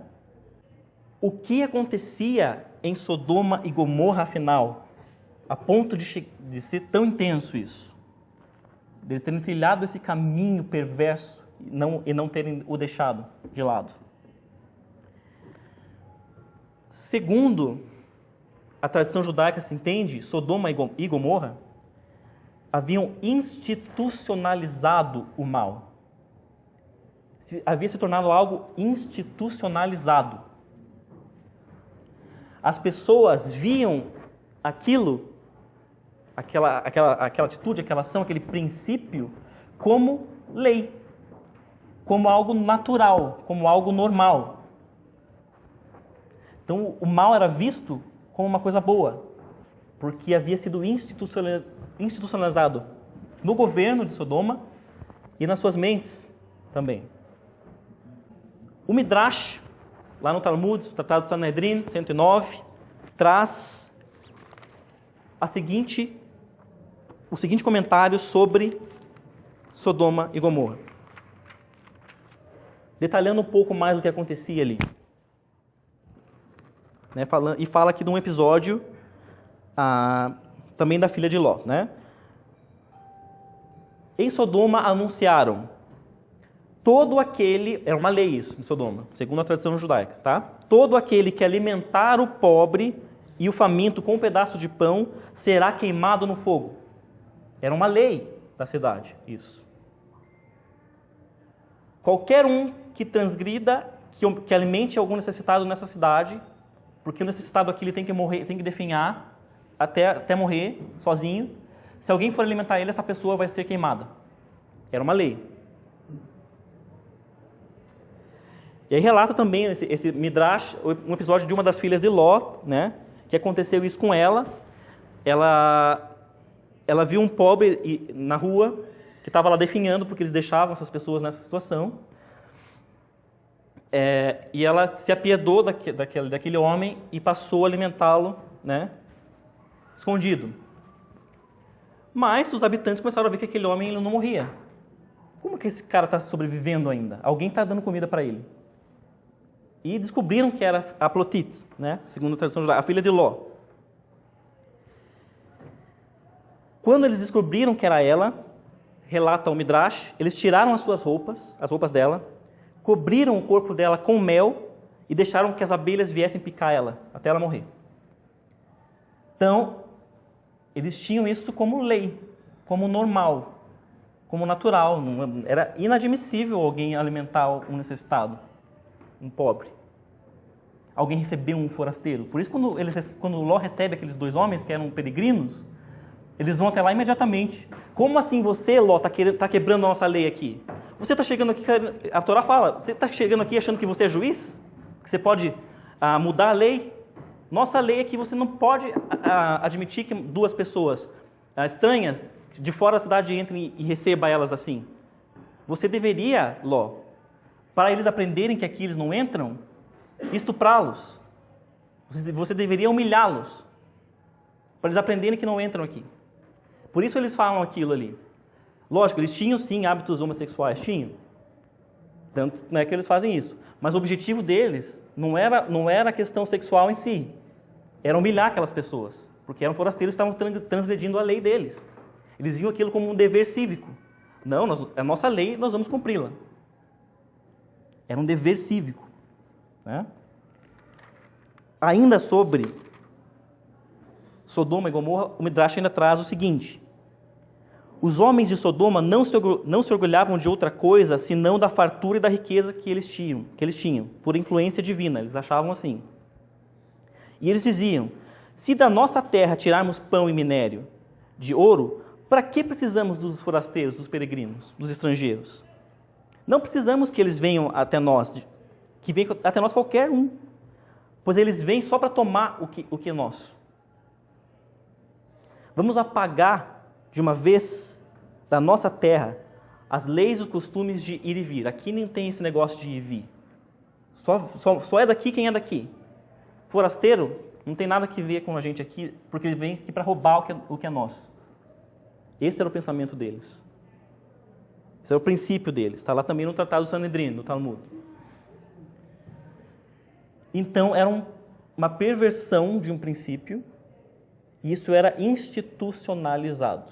O que acontecia em Sodoma e Gomorra, afinal, a ponto de ser tão intenso isso? Eles terem trilhado esse caminho perverso e não terem o deixado de lado. Segundo a tradição judaica se entende, Sodoma e Gomorra haviam institucionalizado o mal. Havia se tornado algo institucionalizado. As pessoas viam aquilo, aquela atitude, aquela ação, aquele princípio, como lei, como algo natural, como algo normal. Então, o mal era visto como uma coisa boa, porque havia sido institucionalizado no governo de Sodoma e nas suas mentes também. O Midrash, lá no Talmud, Tratado de Sanedrim, 109, traz o seguinte comentário sobre Sodoma e Gomorra, detalhando um pouco mais o que acontecia ali. Né, e fala aqui de um episódio também da filha de Ló. Né? Em Sodoma anunciaram, todo aquele, era uma lei isso em Sodoma, segundo a tradição judaica, tá? Todo aquele que alimentar o pobre e o faminto com um pedaço de pão será queimado no fogo. Era uma lei da cidade, isso. Qualquer um que transgrida, que alimente algum necessitado nessa cidade, porque o necessitado aqui ele tem que morrer, tem que definhar até morrer sozinho. Se alguém for alimentar ele, essa pessoa vai ser queimada. Era uma lei. E aí relata também esse Midrash, um episódio de uma das filhas de Ló, né, que aconteceu isso com ela. Ela viu um pobre na rua que estava lá definhando, porque eles deixavam essas pessoas nessa situação. E ela se apiedou daquele homem e passou a alimentá-lo, né, escondido. Mas os habitantes começaram a ver que aquele homem ele não morria. Como que esse cara está sobrevivendo ainda? Alguém está dando comida para ele. E descobriram que era a Plotit, né, segundo a tradição judaica, a filha de Ló. Quando eles descobriram que era ela, relata o Midrash, eles tiraram as suas roupas, as roupas dela, cobriram o corpo dela com mel e deixaram que as abelhas viessem picar ela, até ela morrer. Então, eles tinham isso como lei, como normal, como natural. Era inadmissível alguém alimentar um necessitado, um pobre. Alguém receber um forasteiro. Por isso, quando Ló recebe aqueles dois homens que eram peregrinos, eles vão até lá imediatamente. Como assim você, Ló, está quebrando a nossa lei aqui? Você está chegando aqui, a Torá fala, você está chegando aqui achando que você é juiz? Que você pode mudar a lei? Nossa lei é que você não pode admitir que duas pessoas estranhas de fora da cidade entrem e receba elas assim. Você deveria, Ló, para eles aprenderem que aqui eles não entram, estuprá-los. Você deveria humilhá-los, para eles aprenderem que não entram aqui. Por isso eles falam aquilo ali. Lógico, eles tinham sim hábitos homossexuais, tinham. Tanto não é que eles fazem isso. Mas o objetivo deles não era a questão sexual em si. Era humilhar aquelas pessoas. Porque eram forasteiros que estavam transgredindo a lei deles. Eles viam aquilo como um dever cívico. Não, a nossa lei, nós vamos cumpri-la. Era um dever cívico. Né? Ainda sobre Sodoma e Gomorra, o Midrash ainda traz o seguinte: os homens de Sodoma não se orgulhavam de outra coisa senão da fartura e da riqueza que eles tinham, por influência divina. Eles achavam assim. E eles diziam: se da nossa terra tirarmos pão e minério de ouro, para que precisamos dos forasteiros, dos peregrinos, dos estrangeiros? Não precisamos que eles venham até nós, que venha até nós qualquer um, pois eles vêm só para tomar o que é nosso. Vamos apagar de uma vez da nossa terra as leis e os costumes de ir e vir. Aqui nem tem esse negócio de ir e vir. Só é daqui quem é daqui. Forasteiro não tem nada que ver com a gente aqui, porque ele vem aqui para roubar o que é nosso. Esse era o pensamento deles. Esse era o princípio deles. Está lá também no Tratado do Sanedrim, no Talmud. Então, era uma perversão de um princípio, e isso era institucionalizado.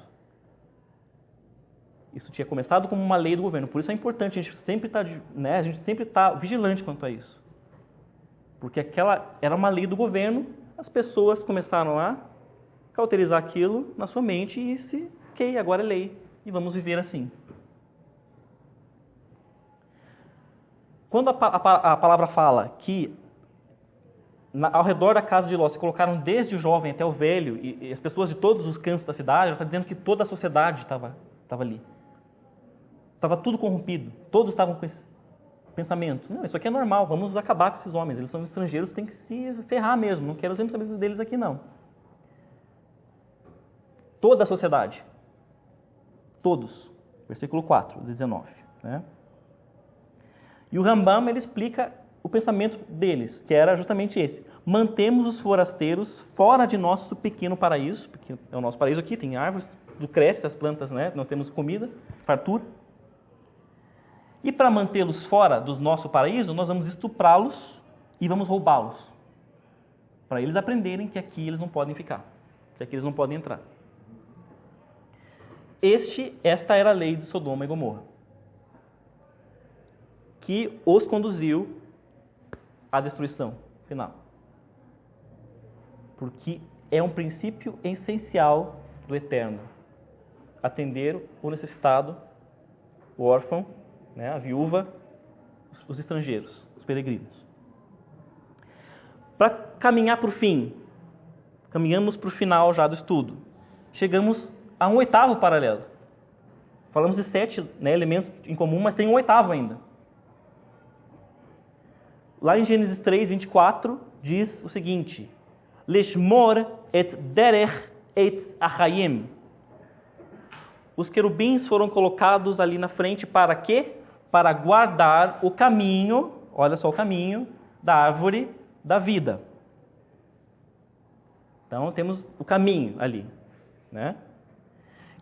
Isso tinha começado como uma lei do governo. Por isso é importante a gente sempre estar vigilante quanto a isso. Porque aquela era uma lei do governo, as pessoas começaram a cauterizar aquilo na sua mente e ok, agora é lei e vamos viver assim. Quando a palavra fala que ao redor da casa de Ló se colocaram desde o jovem até o velho e as pessoas de todos os cantos da cidade, ela está dizendo que toda a sociedade estava ali. Estava tudo corrompido, todos estavam com esse pensamento. Não, isso aqui é normal, vamos acabar com esses homens, eles são estrangeiros, tem que se ferrar mesmo, não quero os pensamentos deles aqui não. Toda a sociedade. Todos. Versículo 4, 19. Né? E o Rambam, ele explica o pensamento deles, que era justamente esse. Mantemos os forasteiros fora de nosso pequeno paraíso, porque é o nosso paraíso aqui, tem árvores, tudo cresce, as plantas, né? Nós temos comida, fartura. E para mantê-los fora do nosso paraíso, nós vamos estuprá-los e vamos roubá-los. Para eles aprenderem que aqui eles não podem ficar, que aqui eles não podem entrar. Esta era a lei de Sodoma e Gomorra, que os conduziu à destruição final. Porque é um princípio essencial do Eterno. Atender o necessitado, o órfão, né, a viúva, os estrangeiros, os peregrinos. Para caminhar para o fim, caminhamos para o final já do estudo. Chegamos a um oitavo paralelo. Falamos de 7, né, elementos em comum, mas tem um oitavo ainda. Lá em Gênesis 3, 24, diz o seguinte: Lishmor et derech etz achayim. Os querubins foram colocados ali na frente para quê? Para guardar o caminho, olha só o caminho, da árvore da vida. Então, temos o caminho ali, né?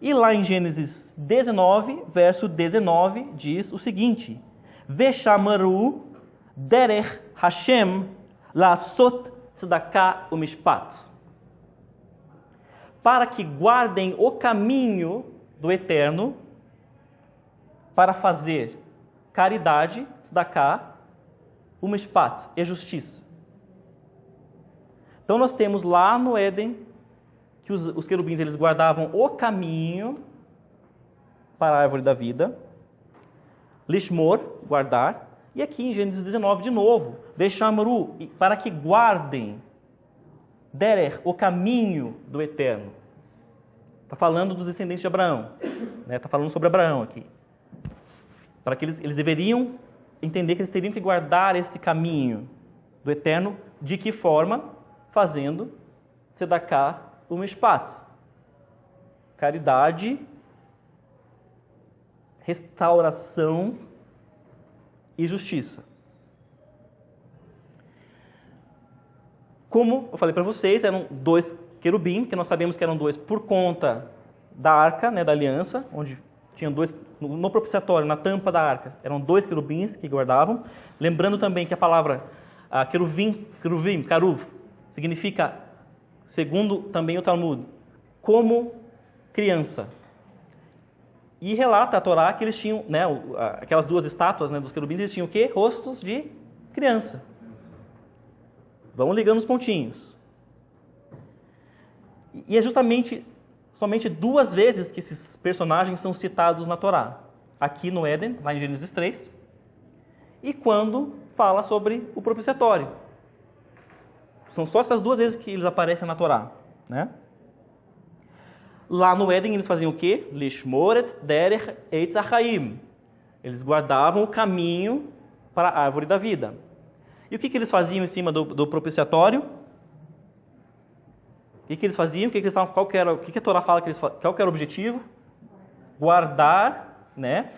E lá em Gênesis 19, verso 19, diz o seguinte: Veshamaru derech Hashem lasot tzedakah umishpat. Para que guardem o caminho do Eterno para fazer caridade, tzedakah, umishpat, e justiça. Então nós temos lá no Éden que os querubins eles guardavam o caminho para a árvore da vida, lishmor, guardar, e aqui em Gênesis 19 de novo, veshamru, para que guardem, derer, o caminho do Eterno. Está falando dos descendentes de Abraão, né? Está falando sobre Abraão aqui. Para que eles deveriam entender que eles teriam que guardar esse caminho do Eterno, de que forma? Fazendo tzedakah umishpat, caridade, restauração e justiça. Como eu falei para vocês, eram 2 querubins, que nós sabemos que eram 2 por conta da arca, né, da aliança, onde tinham 2, no propiciatório, na tampa da arca, eram 2 querubins que guardavam. Lembrando também que a palavra queruvim, caruv, significa, segundo também o Talmud, como criança. E relata a Torá que eles tinham, né, aquelas 2 estátuas, né, dos querubins, eles tinham o quê? Rostos de criança. Vamos ligando os pontinhos. E é justamente, somente 2 vezes que esses personagens são citados na Torá. Aqui no Éden, lá em Gênesis 3, e quando fala sobre o propiciatório. São só essas 2 vezes que eles aparecem na Torá, né? Lá no Éden eles faziam o quê? Lishmoret derech eitz achayim. Eles guardavam o caminho para a árvore da vida. E o que eles faziam em cima do propiciatório? O que eles faziam? Qual que a Torá fala que eles faziam? Qual que era o objetivo? Guardar, né,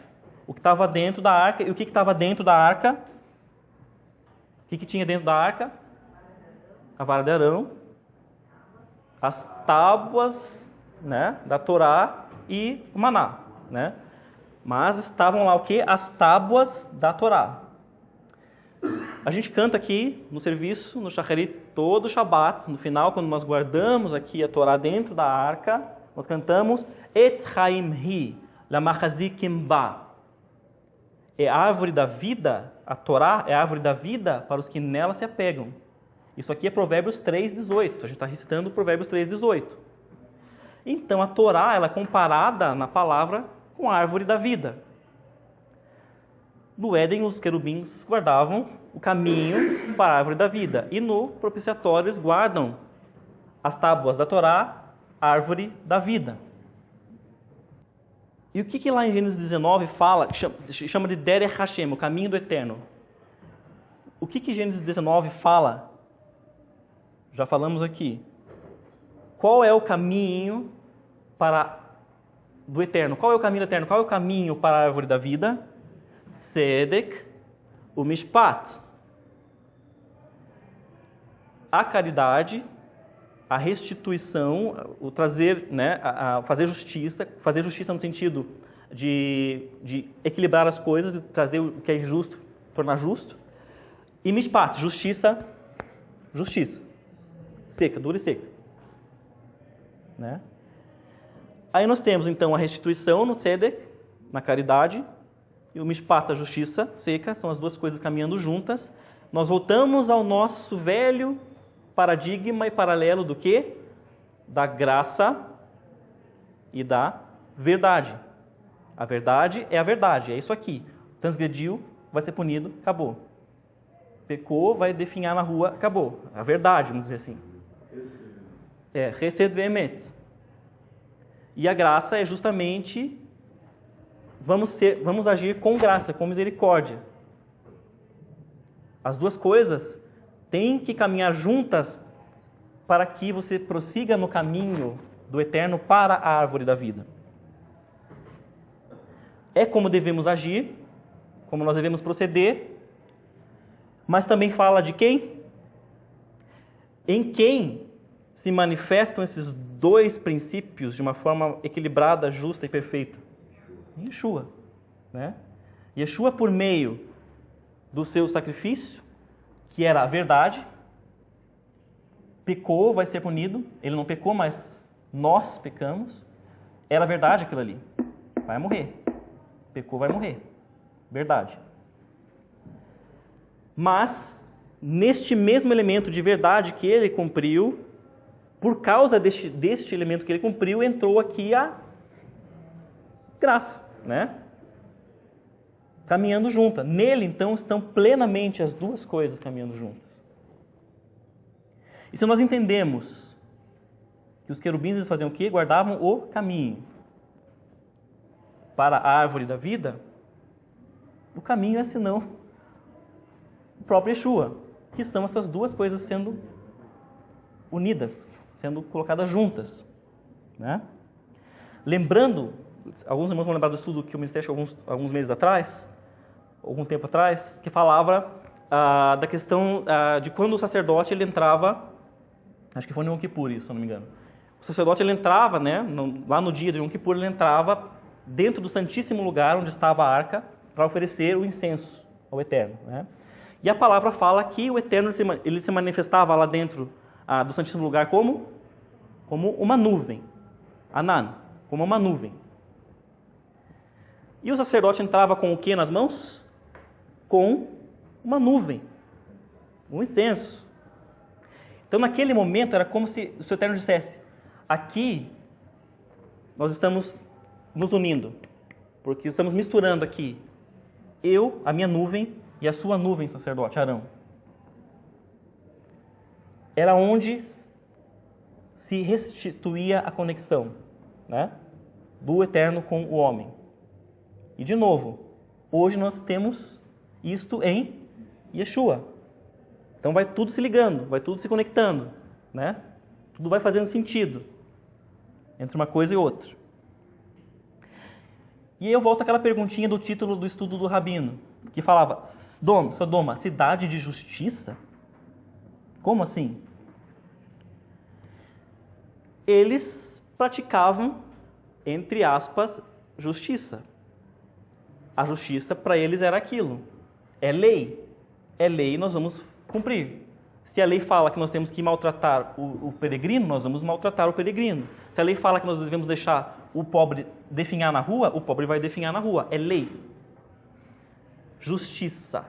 o que estava dentro da arca. E o que estava dentro da arca? O que tinha dentro da arca? A vara de Arão, as tábuas, né, da Torá e o maná, né? Mas estavam lá o quê? As tábuas da Torá. A gente canta aqui no serviço, no Shacharit, todo Shabat, no final, quando nós guardamos aqui a Torá dentro da arca, nós cantamos Etz Chaim Hi, Lamachazikim Ba. É a árvore da vida, a Torá é a árvore da vida para os que nela se apegam. Isso aqui é Provérbios 3,18. A gente está recitando Provérbios 3,18. Então, a Torá ela é comparada na palavra com a árvore da vida. No Éden, os querubins guardavam o caminho para a árvore da vida. E no propiciatório, eles guardam as tábuas da Torá, árvore da vida. E o que lá em Gênesis 19 fala, chama de Derech Hashem, o caminho do Eterno. O que Gênesis 19 fala? Já falamos aqui. Qual é o caminho do Eterno? Qual é o caminho do Eterno? Qual é o caminho para a árvore da vida? Tzedek, o Mishpat. A caridade, a restituição, o trazer, né, a fazer justiça no sentido de equilibrar as coisas, trazer o que é injusto, tornar justo. E Mishpat, justiça. Seca, dura e seca. Né? Aí nós temos, então, a restituição no tzedek, na caridade, e o mishpat, a justiça seca, são as duas coisas caminhando juntas. Nós voltamos ao nosso velho paradigma e paralelo do quê? Da graça e da verdade. A verdade, é isso aqui. Transgrediu, vai ser punido, acabou. Pecou, vai definhar na rua, acabou. A verdade, vamos dizer assim. Chesed ve'emet. E a graça é justamente, vamos agir com graça, com misericórdia. As duas coisas têm que caminhar juntas para que você prossiga no caminho do eterno para a árvore da vida. É como devemos agir, como nós devemos proceder, mas também fala de quem? Em quem se manifestam esses dois princípios de uma forma equilibrada, justa e perfeita? Em Yeshua, né? Yeshua, por meio do seu sacrifício, que era a verdade, pecou, vai ser punido. Ele não pecou, mas nós pecamos. Era verdade aquilo ali. Vai morrer. Pecou, vai morrer. Verdade. Mas, neste mesmo elemento de verdade que ele cumpriu, por causa deste elemento que ele cumpriu, entrou aqui a graça, né? Caminhando junta. Nele, então, estão plenamente as duas coisas caminhando juntas. E se nós entendemos que os querubins eles faziam o quê? Guardavam o caminho para a árvore da vida, o caminho é senão o próprio Yeshua, que são essas duas coisas sendo unidas, sendo colocadas juntas, né? Lembrando, alguns irmãos vão lembrar do estudo que o ministério alguns meses atrás, algum tempo atrás, que falava da questão de quando o sacerdote ele entrava, acho que foi no Yom Kippur isso, se eu não me engano. O sacerdote ele entrava, né, lá no dia de Yom Kippur, ele entrava dentro do santíssimo lugar onde estava a arca para oferecer o incenso ao Eterno, né? E a palavra fala que o Eterno ele se manifestava lá dentro do santíssimo lugar como uma nuvem, Anan, como uma nuvem. E o sacerdote entrava com o que nas mãos? Com uma nuvem, um incenso. Então, naquele momento, era como se o Eterno dissesse: aqui nós estamos nos unindo, porque estamos misturando aqui a minha nuvem e a sua nuvem, sacerdote Arão. Era onde se restituía a conexão, né, do Eterno com o homem. E, de novo, hoje nós temos isto em Yeshua. Então vai tudo se ligando, vai tudo se conectando, né? Tudo vai fazendo sentido entre uma coisa e outra. E aí eu volto àquela perguntinha do título do estudo do Rabino, que falava: Sodoma, cidade de justiça? Como assim? Eles praticavam, entre aspas, justiça. A justiça para eles era aquilo. É lei. É lei e nós vamos cumprir. Se a lei fala que nós temos que maltratar o peregrino, nós vamos maltratar o peregrino. Se a lei fala que nós devemos deixar o pobre definhar na rua, o pobre vai definhar na rua. É lei. Justiça.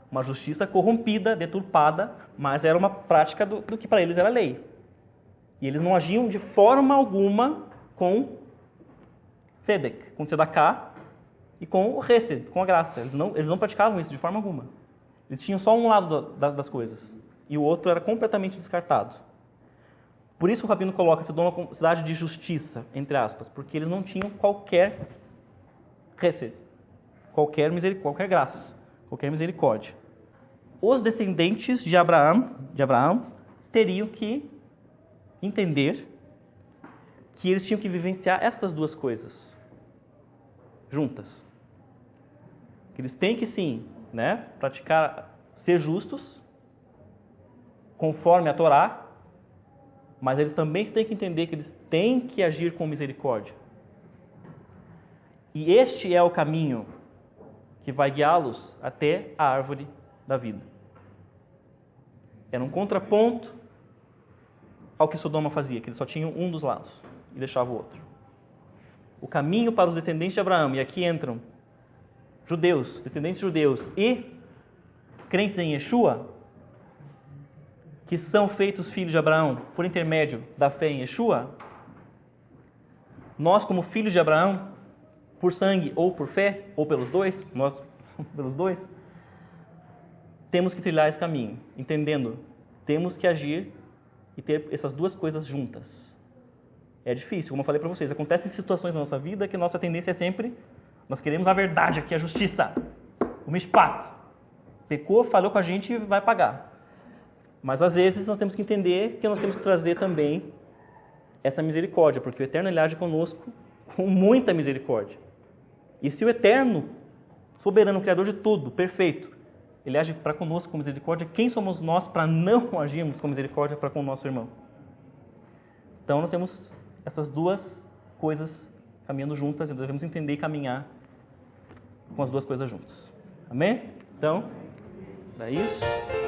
Uma justiça corrompida, deturpada, mas era uma prática do que para eles era lei. E eles não agiam de forma alguma com tzedek, com tzedakah e com o chesed, com a graça. Eles não praticavam isso de forma alguma. Eles tinham só um lado das coisas. E o outro era completamente descartado. Por isso o Rabino coloca Sodoma como cidade de justiça, entre aspas, porque eles não tinham qualquer chesed, qualquer graça, qualquer misericórdia. Os descendentes de Abraão teriam que entender que eles tinham que vivenciar essas duas coisas juntas. Que eles têm que sim, né, praticar, ser justos, conforme a Torá, mas eles também têm que entender que eles têm que agir com misericórdia. E este é o caminho que vai guiá-los até a árvore da vida. Era um contraponto ao que Sodoma fazia, que eles só tinham um dos lados e deixava o outro. o caminho para os descendentes de Abraão, e aqui entram judeus, descendentes judeus e crentes em Yeshua, que são feitos filhos de Abraão por intermédio da fé em Yeshua, nós como filhos de Abraão, por sangue ou por fé, ou pelos dois, nós pelos dois, temos que trilhar esse caminho, entendendo, temos que agir e ter essas duas coisas juntas. É difícil, como eu falei para vocês, acontecem situações na nossa vida que a nossa tendência é sempre, nós queremos a verdade aqui, a justiça, o mishpat. Pecou, falhou com a gente e vai pagar. Mas às vezes nós temos que entender que nós temos que trazer também essa misericórdia, porque o Eterno ele age conosco com muita misericórdia. E se o Eterno, soberano, Criador de tudo, perfeito, ele age para conosco com misericórdia, quem somos nós para não agirmos com misericórdia para com o nosso irmão? Então nós temos essas duas coisas caminhando juntas e devemos entender e caminhar com as duas coisas juntas. Amém? Então, é isso.